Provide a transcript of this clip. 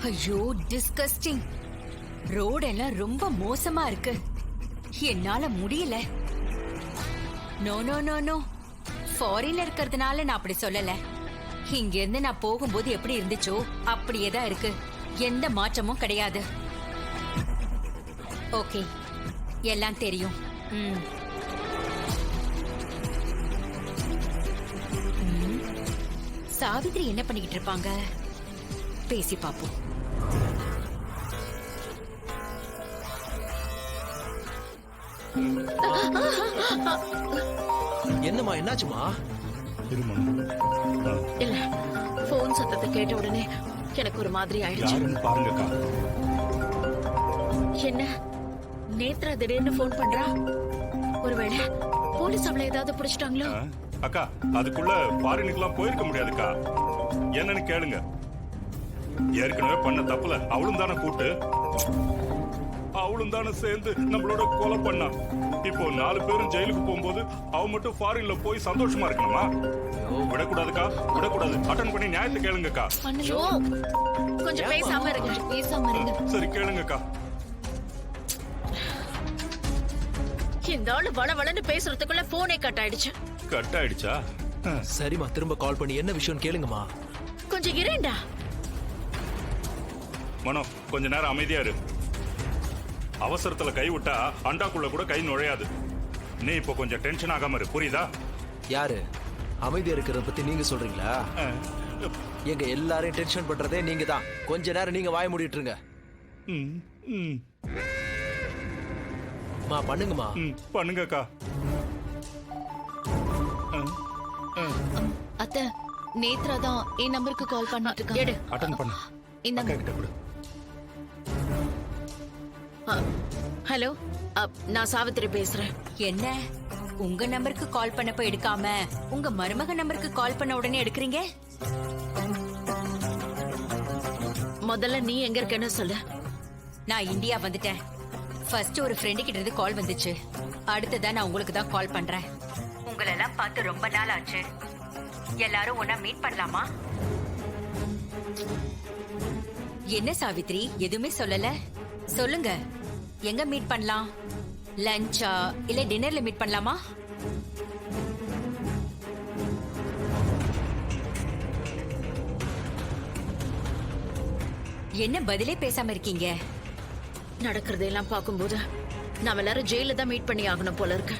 ஐயோ disgusting. Road எல்லாம் ரொம்ப மோசமா இருக்கு. என்னால முடியல. நோ நோ நோ நோ, ஃபாரின்ல இருக்கிறதுனால நான் அப்படி சொல்லல. இங்க இருந்து நான் போகும்போது எப்படி இருந்துச்சோ அப்படியே தான் இருக்கு. எந்த மாற்றமும் கிடையாது. ஓகே, எல்லாம் தெரியும். சாவித்ரி என்ன பண்ணிக்கிட்டு இருப்பாங்க? பேசி பாப்போம். என்னம்மா, என்னாச்சுமா? இல்ல, போன் சத்தத்தை கேட்ட உடனே எனக்கு ஒரு மாதிரி ஆயிடுச்சு. பாருங்கக்கா. என்ன நேத்ரா திடீர்னு போன் பண்றா? ஒருவேளை போலீஸ் அவளை ஏதாவது புடிச்சிட்டாங்களோ? அக்கா, அதுக்குள்ள ஃபாரினுக்குலாம் போயிருக்க முடியாதுக்கா. என்னன்னு கேளுங்க. ஏற்கனவே பண்ண தப்புல அவளும் தானே கூட்டு, அவளும் தானே சேர்ந்து நம்மளோட கொலை பண்ணா. இப்போ 4 பேரும் ஜெயிலுக்கு போகும்போது அவ மட்டும் ஃபாரின்ல போய் சந்தோஷமா இருக்கணுமா? விடக்கூடாதுக்கா, விடக்கூடாது. அட்டன் பண்ணி நியாயத்தை கேளுங்கக்கா. ஐயோ, கொஞ்சம் பேசாம இருங்க, பேசாம இருங்க. சரி கேளுங்கக்கா. இந்த ஆளு வளவளன்னு பேசுறதுக்குள்ள போனே கட் ஆயிடுச்சு. கட் ஆயிடுச்சா? சரிம்மா, திரும்ப கால் பண்ணி என்ன விஷயம் கேளுங்கம்மா. கொஞ்சம் இரேண்டா. மனோ, கொஞ்ச நேரம் அமைதியா இரு. அவசரத்துல கை விட்டா அண்டாக்குள்ள கூட கை நுழையாது. நீ இப்போ கொஞ்சம் டென்ஷன் ஆகாம இரு, புரியுதா? யாரு அமைதியா இருக்கிறத பத்தி நீங்க சொல்றீங்களா? எங்க எல்லாரையும் டென்ஷன் பண்றதே நீங்க தான். கொஞ்ச நேரம் நீங்க வாய மூடிட்டு இருங்க. பண்ணுங்கம்மா. பண்ணுங்கக்கா. அத்தை, நேத்ரா தான் என் நம்பருக்கு கால் பண்ணிட்டு இருக்காங்க. அட்டெண்ட் பண்ணு. இந்தாங்க. கிட்ட கொடு. ஹலோ, நான் சாவித்திரி பேசுறேன். என்ன, உங்க நம்பருக்கு கால் பண்ணப்ப எடுக்காம உங்க மருமக நம்பருக்கு கால் பண்ண உடனே எடுக்கிறீங்க? முதல்ல நீ எங்க இருக்கன்னு சொல்லு. நான் இந்தியா வந்துட்டேன். ஃபர்ஸ்ட் ஒரு ஃப்ரெண்டு கிட்ட இருந்து கால் வந்துச்சு. அடுத்ததா நான் உங்களுக்கு தான் கால் பண்றேன். உங்களை எல்லாம் பார்த்து ரொம்ப நாள் ஆச்சு. எல்லாரும் ஒன்னா மீட் பண்ணலாமா? என்ன சாவித்ரி, எதுவுமே சொல்லல? சொல்லுங்க, எங்க மீட் பண்ணலாம்? லஞ்சா இல்ல டின்னர்ல மீட் பண்ணலாமா? என்ன பதிலே பேசாம இருக்கீங்க? நடக்கிறதெல்லாம் பார்க்கும்போது நாம எல்லாரும் ஜெயில தான் மீட் பண்ணி ஆகணும் போல இருக்கு.